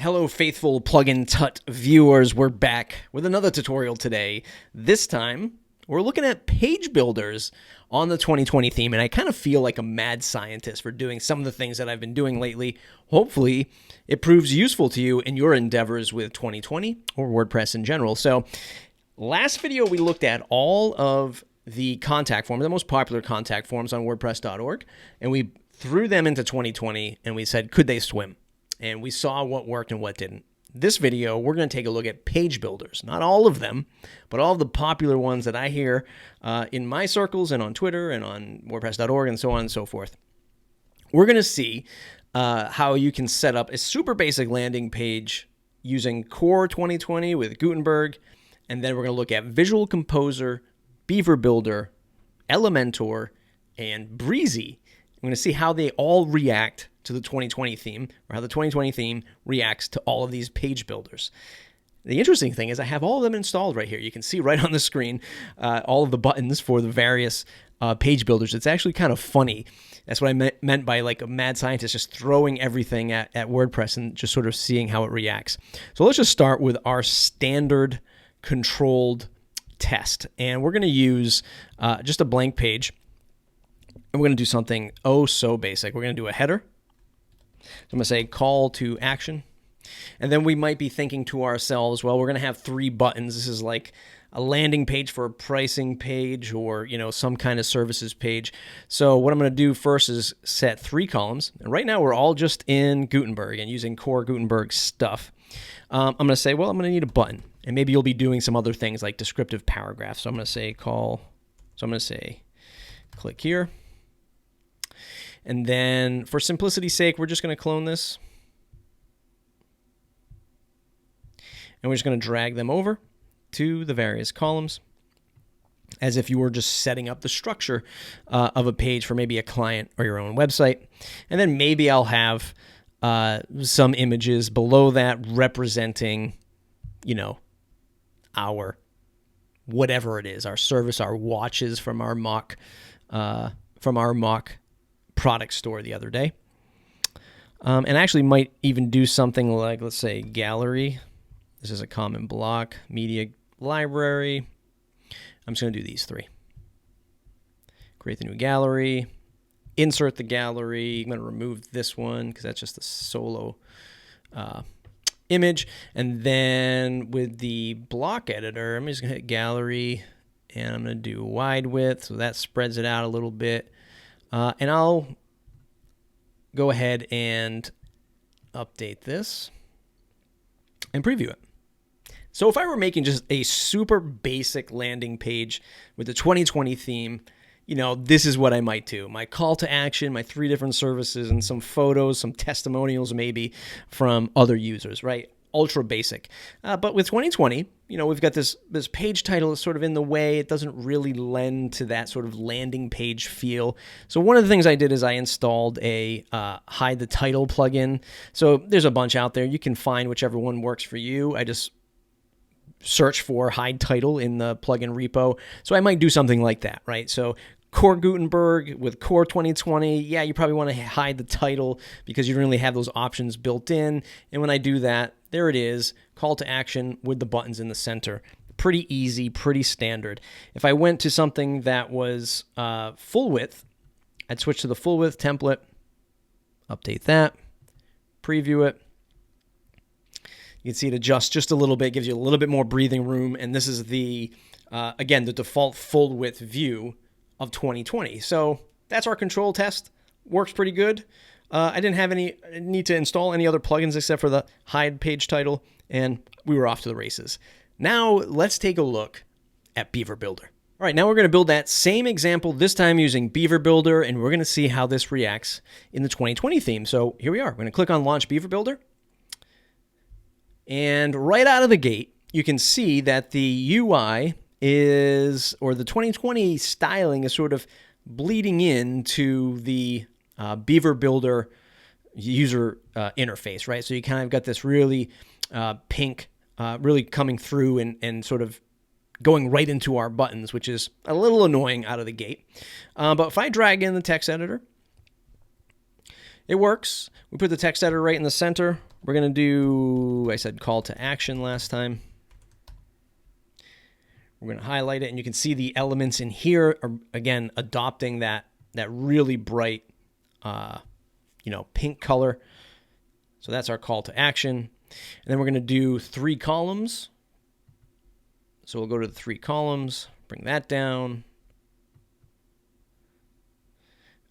Hello, faithful Plugin Tut viewers. We're back with another tutorial today. This time, we're looking at page builders on the 2020 theme, and I kind of feel like a mad scientist for doing some of the things that I've been doing lately. Hopefully, it proves useful to you in your endeavors with 2020 or WordPress in general. So, last video, we looked at all of the contact forms, the most popular contact forms on WordPress.org, and we threw them into 2020, and we said, could they swim? And we saw what worked and what didn't. This video, we're going to take a look at page builders. Not all of them, but all of the popular ones that I hear in my circles and on Twitter and on WordPress.org and so on and so forth. We're going to see how you can set up a super basic landing page using Core 2020 with Gutenberg. And then we're going to look at Visualcomposer, Beaver Builder, Elementor, and Brizy. I'm going to see how they all react to the 2020 theme, or how the 2020 theme reacts to all of these page builders. The interesting thing is I have all of them installed right here. You can see right on the screen all of the buttons for the various page builders. It's actually kind of funny. That's what I meant by like a mad scientist just throwing everything at WordPress and just sort of seeing how it reacts. So let's just start with our standard controlled test. And we're going to use just a blank page. And we're going to do something oh so basic. We're going to do a header. So I'm going to say call to action. And then we might be thinking to ourselves, well, we're going to have 3 buttons. This is like a landing page for a pricing page or, some kind of services page. So what I'm going to do first is set 3 columns. And right now we're all just in Gutenberg and using core Gutenberg stuff. I'm going to say, well, I'm going to need a button. And maybe you'll be doing some other things like descriptive paragraphs. So I'm going to say call. So I'm going to say click here. And then for simplicity's sake, we're just going to clone this. And we're just going to drag them over to the various columns as if you were just setting up the structure of a page for maybe a client or your own website. And then maybe I'll have some images below that representing, our whatever it is, our service, our watches from our mock product store the other day. And actually might even do something like, let's say, gallery. This is a common block, media library. I'm just going to do these 3. Create the new gallery, insert the gallery. I'm going to remove this one because that's just a solo image. And then with the block editor, I'm just going to hit gallery and I'm going to do wide width. So that spreads it out a little bit. And I'll go ahead and update this and preview it. So if I were making just a super basic landing page with the 2020 theme, this is what I might do. My call to action, my 3 different services, and some photos, some testimonials maybe from other users, right? Ultra basic. But with 2020, we've got this page title is sort of in the way. It doesn't really lend to that sort of landing page feel. So one of the things I did is I installed a hide the title plugin. So there's a bunch out there. You can find whichever one works for you. I just search for hide title in the plugin repo. So I might do something like that, right? So Core Gutenberg with Core 2020, yeah, you probably want to hide the title because you don't really have those options built in. And when I do that, there it is, call to action with the buttons in the center. Pretty easy, pretty standard. If I went to something that was full width, I'd switch to the full width template, update that, preview it. You can see it adjusts just a little bit, gives you a little bit more breathing room. And this is the, again, the default full width view of 2020. So that's our control test. Works pretty good. I didn't need to install any other plugins except for the hide page title, and we were off to the races. Now let's take a look at Beaver Builder. All right, now we're going to build that same example, this time using Beaver Builder, and we're going to see how this reacts in the 2020 theme. So here we are. We're going to click on Launch Beaver Builder. And right out of the gate, you can see that the UI or the 2020 styling is sort of bleeding into the Beaver Builder user interface, right? So you kind of got this really pink, really coming through and sort of going right into our buttons, which is a little annoying out of the gate. But if I drag in the text editor, it works. We put the text editor right in the center. we're going to do, I said call to action last time. We're going to highlight it, and you can see the elements in here are, again, adopting that really bright, pink color. So that's our call to action. And then we're going to do 3 columns. So we'll go to the 3 columns, bring that down.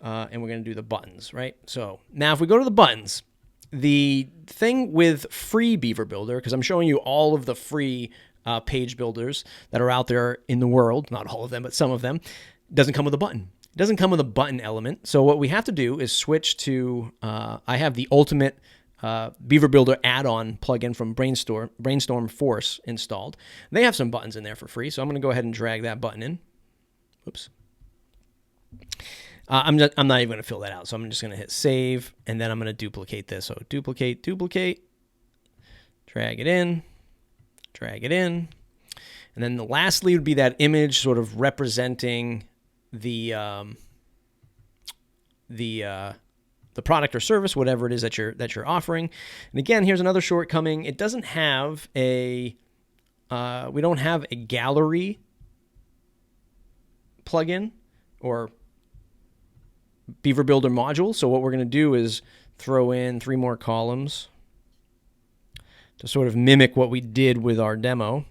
And we're going to do the buttons, right? So now if we go to the buttons, the thing with free Beaver Builder, because I'm showing you all of the free page builders that are out there in the world, not all of them, but some of them, doesn't come with a button. It doesn't come with a button element. So what we have to do is switch to, I have the Ultimate Beaver Builder add-on plugin from Brainstorm Force installed. They have some buttons in there for free, so I'm going to go ahead and drag that button in. Oops. I'm not even going to fill that out, so I'm just going to hit save, and then I'm going to duplicate this. So duplicate, drag it in, and then lastly would be that image sort of representing the product or service, whatever it is that you're offering. And again, here's another shortcoming. It doesn't have we don't have a gallery plugin or Beaver Builder module. So what we're going to do is throw in 3 more columns to sort of mimic what we did with our demo.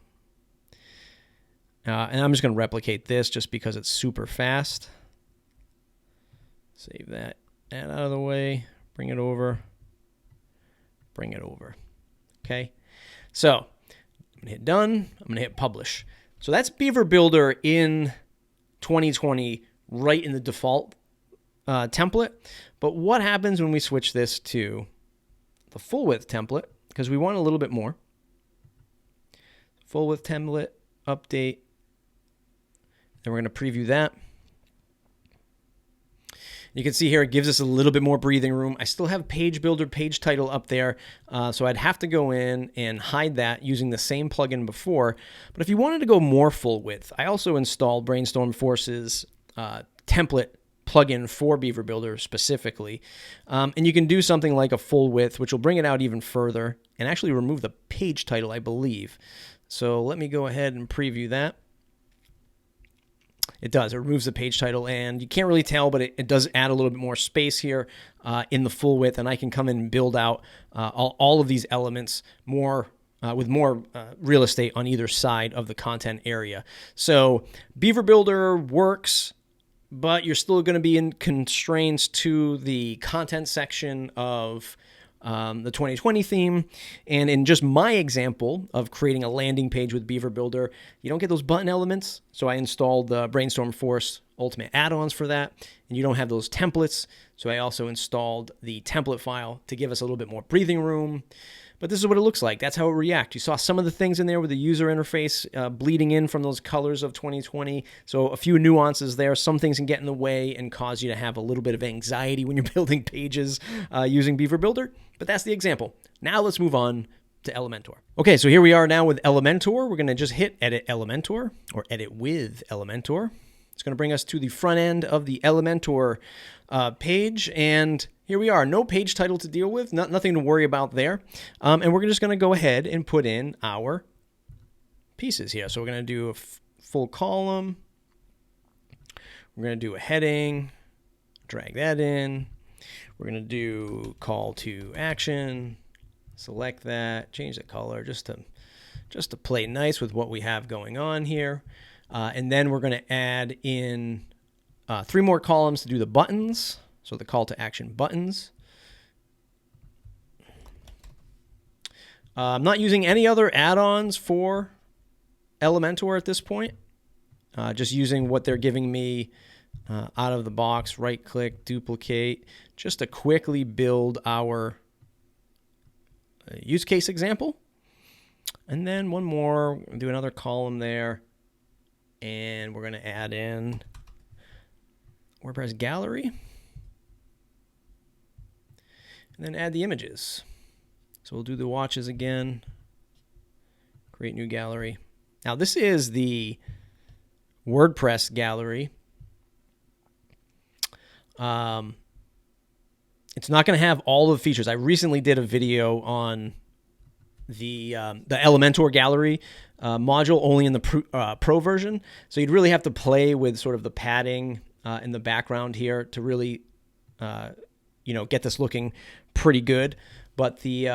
And I'm just going to replicate this just because it's super fast. Save that out of the way, bring it over. Okay. So I'm going to hit done. I'm going to hit publish. So that's Beaver Builder in 2020 right in the default template. But what happens when we switch this to the full width template? Because we want a little bit more. Full width template, update. Then we're going to preview that. You can see here it gives us a little bit more breathing room. I still have Page Builder page title up there, so I'd have to go in and hide that using the same plugin before. But if you wanted to go more full width, I also installed Brainstorm Force's template plugin for Beaver Builder specifically. And you can do something like a full width, which will bring it out even further and actually remove the page title, I believe. So let me go ahead and preview that. It does. It removes the page title, and you can't really tell, but it does add a little bit more space here in the full width, and I can come in and build out all of these elements more with more real estate on either side of the content area. So Beaver Builder works, but you're still going to be in constraints to the content section of the 2020 theme. And in just my example of creating a landing page with Beaver Builder, you don't get those button elements. So I installed the Brainstorm Force Ultimate add-ons for that, and you don't have those templates. So I also installed the template file to give us a little bit more breathing room. But this is what it looks like. That's how it reacts. You saw some of the things in there with the user interface bleeding in from those colors of 2020. So a few nuances there. Some things can get in the way and cause you to have a little bit of anxiety when you're building pages using Beaver Builder. But that's the example. Now let's move on to Elementor. Okay, so here we are now with Elementor. We're going to just hit Edit Elementor or Edit with Elementor. It's going to bring us to the front end of the Elementor page, and here we are. No page title to deal with, nothing to worry about there. And we're just going to go ahead and put in our pieces here. So we're going to do a full column. We're going to do a heading, drag that in. We're going to do call to action, select that, change the color just to play nice with what we have going on here. And then we're going to add in 3 more columns to do the buttons. So the call to action buttons. I'm not using any other add-ons for Elementor at this point. Just using what they're giving me out of the box, right-click, duplicate, just to quickly build our use case example. And then one more, do another column there. And we're going to add in WordPress gallery. And then add the images. So we'll do the watches again. Create new gallery. Now this is the WordPress gallery. And It's not going to have all the features. I recently did a video on the Elementor gallery module only in the pro version. So you'd really have to play with sort of the padding in the background here to really, get this looking pretty good. But the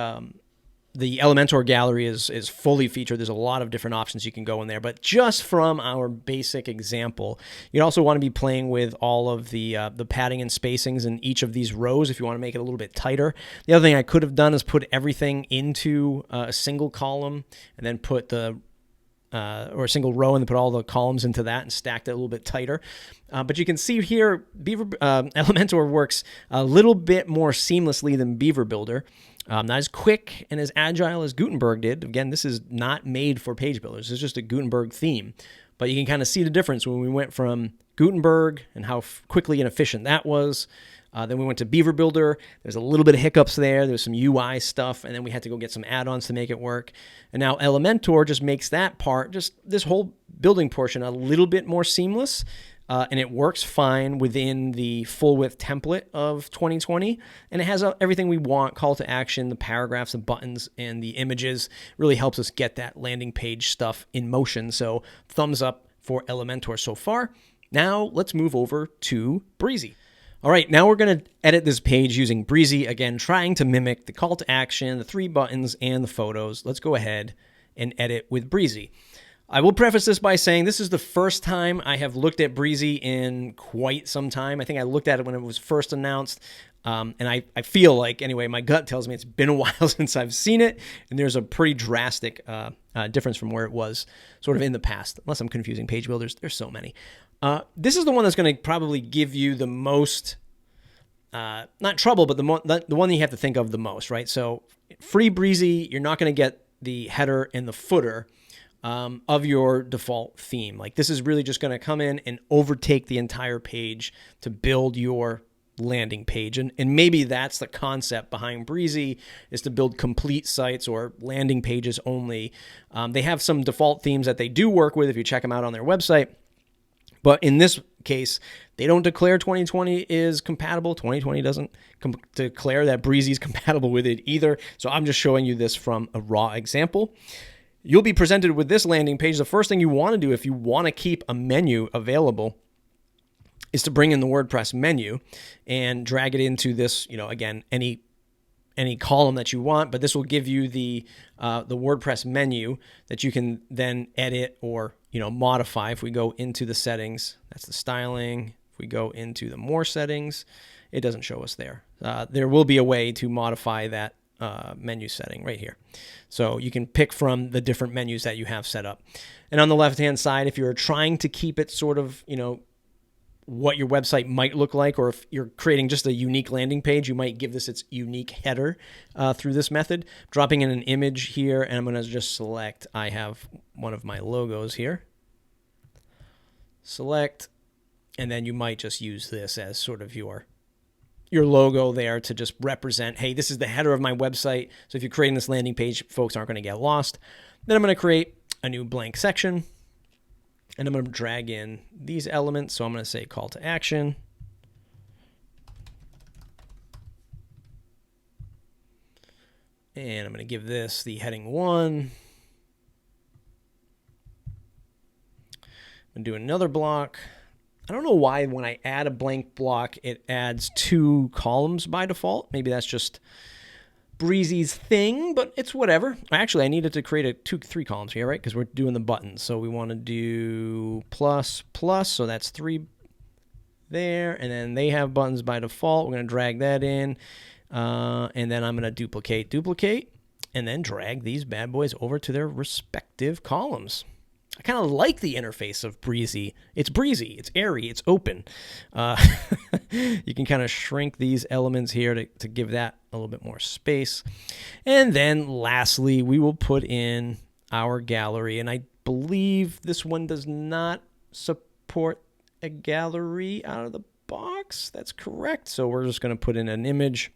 Elementor gallery is fully featured. There's a lot of different options you can go in there. But just from our basic example, you'd also want to be playing with all of the padding and spacings in each of these rows if you want to make it a little bit tighter. The other thing I could have done is put everything into a single column and then put or a single row and then put all the columns into that and stacked it a little bit tighter. But you can see here, Elementor works a little bit more seamlessly than Beaver Builder. Not as quick and as agile as Gutenberg did. Again, this is not made for page builders. It's just a Gutenberg theme. But you can kind of see the difference when we went from Gutenberg and how quickly and efficient that was. Then we went to Beaver Builder. There's a little bit of hiccups there. There's some UI stuff, and then we had to go get some add-ons to make it work. And now Elementor just makes that part, just this whole building portion, a little bit more seamless. And it works fine within the full width template of 2020. And it has everything we want, call to action, the paragraphs, the buttons, and the images. Really helps us get that landing page stuff in motion. So thumbs up for Elementor so far. Now let's move over to Brizy. All right, now we're going to edit this page using Brizy, again, trying to mimic the call to action, the 3 buttons, and the photos. Let's go ahead and edit with Brizy. I will preface this by saying this is the first time I have looked at Brizy in quite some time. I think I looked at it when it was first announced, and I feel like, anyway, my gut tells me it's been a while since I've seen it, and there's a pretty drastic difference from where it was sort of in the past, unless I'm confusing page builders. There's so many. This is the one that's going to probably give you the most, not trouble, but the one that you have to think of the most, right? So free Brizy, you're not going to get the header and the footer of your default theme. Like, this is really just going to come in and overtake the entire page to build your landing page. And maybe that's the concept behind Brizy, is to build complete sites or landing pages only. They have some default themes that they do work with if you check them out on their website. But in this case, they don't declare 2020 is compatible. 2020 doesn't declare that Brizy is compatible with it either. So I'm just showing you this from a raw example. You'll be presented with this landing page. The first thing you want to do if you want to keep a menu available is to bring in the WordPress menu and drag it into this, again, any column that you want, but this will give you the WordPress menu that you can then edit or, modify. If we go into the settings, that's the styling. If we go into the more settings, it doesn't show us there. There will be a way to modify that menu setting right here. So you can pick from the different menus that you have set up. And on the left-hand side, if you're trying to keep it sort of, what your website might look like, or if you're creating just a unique landing page, you might give this its unique header through this method. Dropping in an image here, and I'm going to just select, I have one of my logos here. Select, and then you might just use this as sort of your logo there to just represent, hey, this is the header of my website. So if you're creating this landing page, folks aren't going to get lost. Then I'm going to create a new blank section, and I'm going to drag in these elements. So I'm going to say call to action. And I'm going to give this the heading 1. I'm going to do another block. I don't know why when I add a blank block, it adds 2 columns by default. Maybe that's just Brizy's thing, but it's whatever. Actually, I needed to create 3 columns here, right? Because we're doing the buttons. So we want to do plus, so that's 3 there. And then they have buttons by default. We're going to drag that in. And then I'm going to duplicate, and then drag these bad boys over to their respective columns. I kind of like the interface of Brizy. It's breezy, it's airy, it's open. You can kind of shrink these elements here to give that a little bit more space. And then lastly, we will put in our gallery. And I believe this one does not support a gallery out of the box. That's correct. So we're just going to put in an image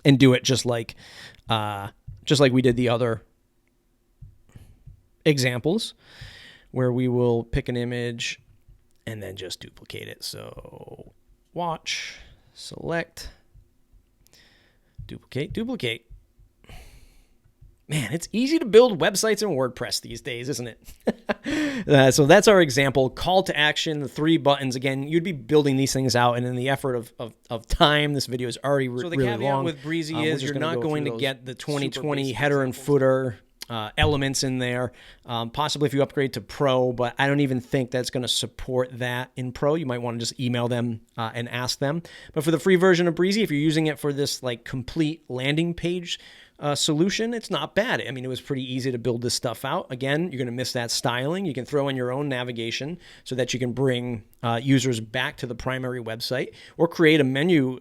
and do it just like we did the other examples, where we will pick an image and then just duplicate it. So watch, select, Duplicate, duplicate. Man, it's easy to build websites in WordPress these days, isn't it? So that's our example. Call to action, the 3 buttons. Again, you'd be building these things out, and in the effort of time, this video is already really long. So the caveat with Brizy is you're not going to get the 2020 header and footer elements in there. Possibly if you upgrade to Pro, but I don't even think that's going to support that in Pro. You might want to just email them and ask them. But for the free version of Brizy, if you're using it for this like complete landing page solution, it's not bad. I mean, it was pretty easy to build this stuff out. Again, you're going to miss that styling. You can throw in your own navigation so that you can bring users back to the primary website, or create a menu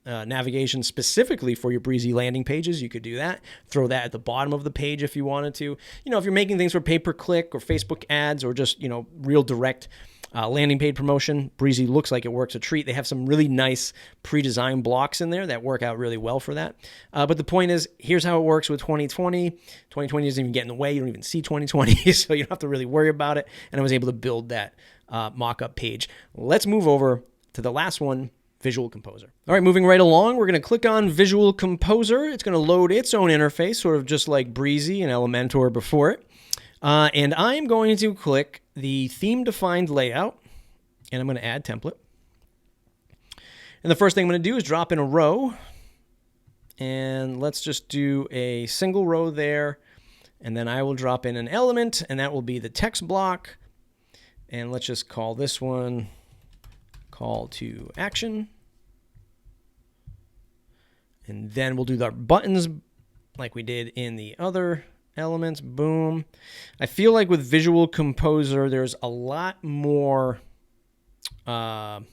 navigation specifically for your Brizy landing pages. You could do that. Throw that at the bottom of the page if you wanted to. You know, if you're making things for pay-per-click or Facebook ads or just, you know, real direct landing page promotion, Brizy looks like it works a treat. They have some really nice pre-designed blocks in there that work out really well for that. But the point is, here's how it works with 2020. 2020 doesn't even get in the way. You don't even see 2020, so you don't have to really worry about it. And I was able to build that mock-up page. Let's move over to the last one, Visualcomposer. All right, moving right along, we're going to click on Visualcomposer. It's going to load its own interface, sort of just like Brizy and Elementor before it. And I'm going to click the theme defined layout, and I'm going to add template. And the first thing I'm going to do is drop in a row, and let's just do a single row there. And then I will drop in an element, and that will be the text block. And let's just call this one call to action. And then we'll do our buttons like we did in the other elements. Boom. I feel like with Visualcomposer, there's a lot more, there's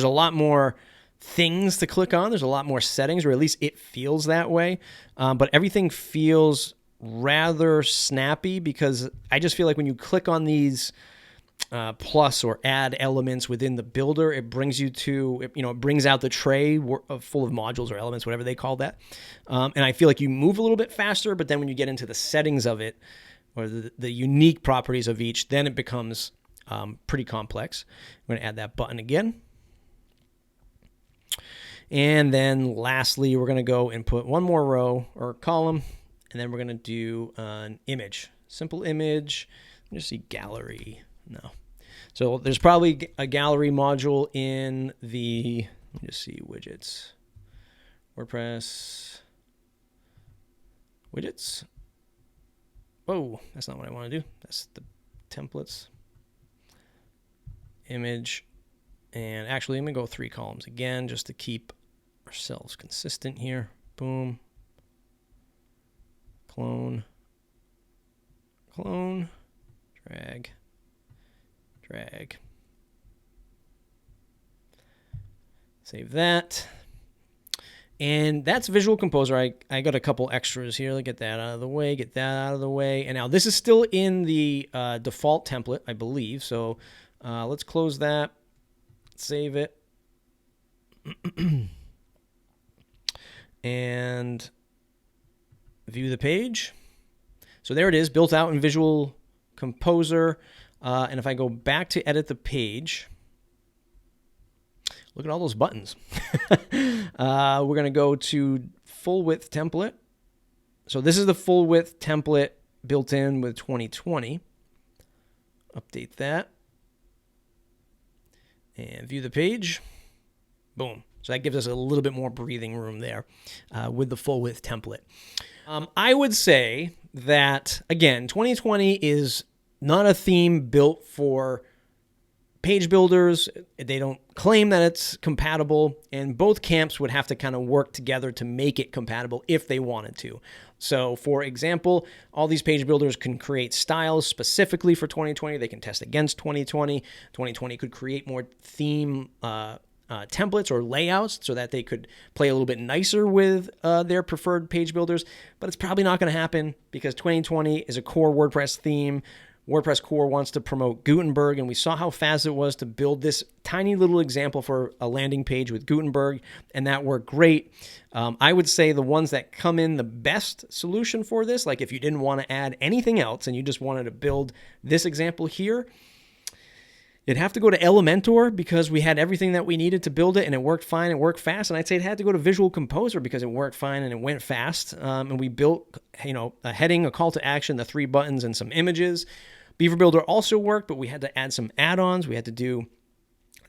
a lot more things to click on. There's a lot more settings, or at least it feels that way. But everything feels rather snappy, because I just feel like when you click on these plus or add elements within the builder, it brings you to, it brings out the tray full of modules or elements, whatever they call that. And I feel like you move a little bit faster, but then when you get into the settings of it, or the unique properties of each, then it becomes pretty complex. I'm going to add that button again. And then lastly, we're going to go and put one more row or column, and then we're going to do an image, simple image. Just see gallery. No. So there's probably a gallery module in the, let me just see, widgets, WordPress, widgets. Whoa, that's not what I want to do. That's the templates, image, and actually I'm going to go 3 columns again just to keep ourselves consistent here. Boom. Clone, clone, drag. Drag. Save that. And that's Visualcomposer. I got a couple extras here. Let's get that out of the way, get that out of the way. And now this is still in the default template, I believe. So let's close that, save it. And view the page. So there it is, built out in Visualcomposer. And if I go back to edit the page, look at all those buttons. We're going to go to full width template. So this is the full width template built in with 2020. Update that. And view the page. Boom. So that gives us a little bit more breathing room there with the full width template. I would say that, again, 2020 is not a theme built for page builders. They don't claim that it's compatible, and both camps would have to kind of work together to make it compatible if they wanted to. So, for example, all these page builders can create styles specifically for 2020. They can test against 2020. 2020 could create more theme templates or layouts so that they could play a little bit nicer with their preferred page builders. But it's probably not going to happen, because 2020 is a core WordPress theme. WordPress core wants to promote Gutenberg, and we saw how fast it was to build this tiny little example for a landing page with Gutenberg, and that worked great. I would say the ones that come in the best solution for this, like if you didn't want to add anything else and you just wanted to build this example here, It'd have to go to Elementor because we had everything that we needed to build it and it worked fine, it worked fast. And I'd say it had to go to Visualcomposer because it worked fine and it went fast. And we built, a heading, a call to action, the 3 buttons, and some images. Beaver Builder also worked, but we had to add some add-ons. We had to do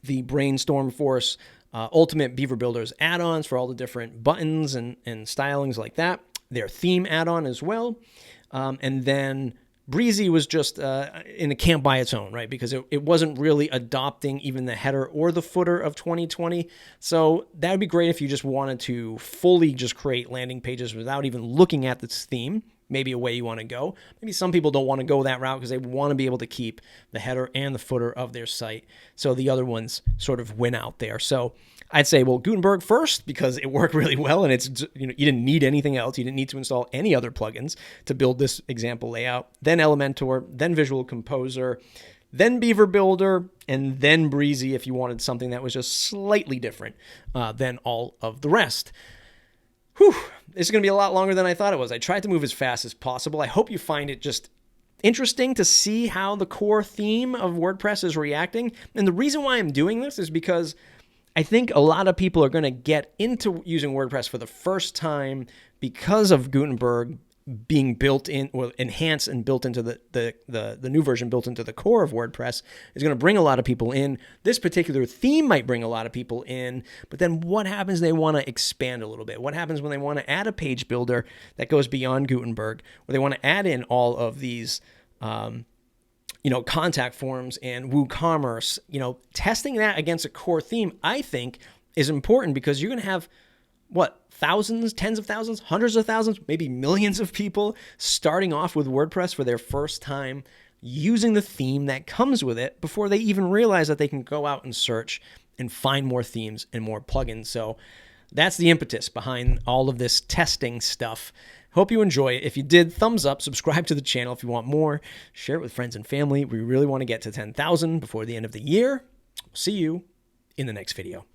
the Brainstorm Force Ultimate Beaver Builders add-ons for all the different buttons and stylings like that. Their theme add-on as well. And then Brizy was just in a camp by its own, right? Because it wasn't really adopting even the header or the footer of 2020. So that would be great if you just wanted to fully just create landing pages without even looking at this theme. Maybe a way you want to go. Maybe some people don't want to go that route because they want to be able to keep the header and the footer of their site. So the other ones sort of win out there. So I'd say, well, Gutenberg first because it worked really well and it's, you didn't need anything else. You didn't need to install any other plugins to build this example layout. Then Elementor, then Visualcomposer, then Beaver Builder, and then Brizy if you wanted something that was just slightly different than all of the rest. Whew, this is going to be a lot longer than I thought it was. I tried to move as fast as possible. I hope you find it just interesting to see how the core theme of WordPress is reacting. And the reason why I'm doing this is because I think a lot of people are going to get into using WordPress for the first time because of Gutenberg being built in or enhanced and built into the new version built into the core of WordPress is going to bring a lot of people in. This particular theme might bring a lot of people in, but then what happens? They want to expand a little bit. What happens when they want to add a page builder that goes beyond Gutenberg, where they want to add in all of these, contact forms and WooCommerce? Testing that against a core theme, I think, is important because you're going to have thousands, tens of thousands, hundreds of thousands, maybe millions of people starting off with WordPress for their first time using the theme that comes with it before they even realize that they can go out and search and find more themes and more plugins. So that's the impetus behind all of this testing stuff. Hope you enjoy it. If you did, thumbs up, subscribe to the channel if you want more, share it with friends and family. We really want to get to 10,000 before the end of the year. See you in the next video.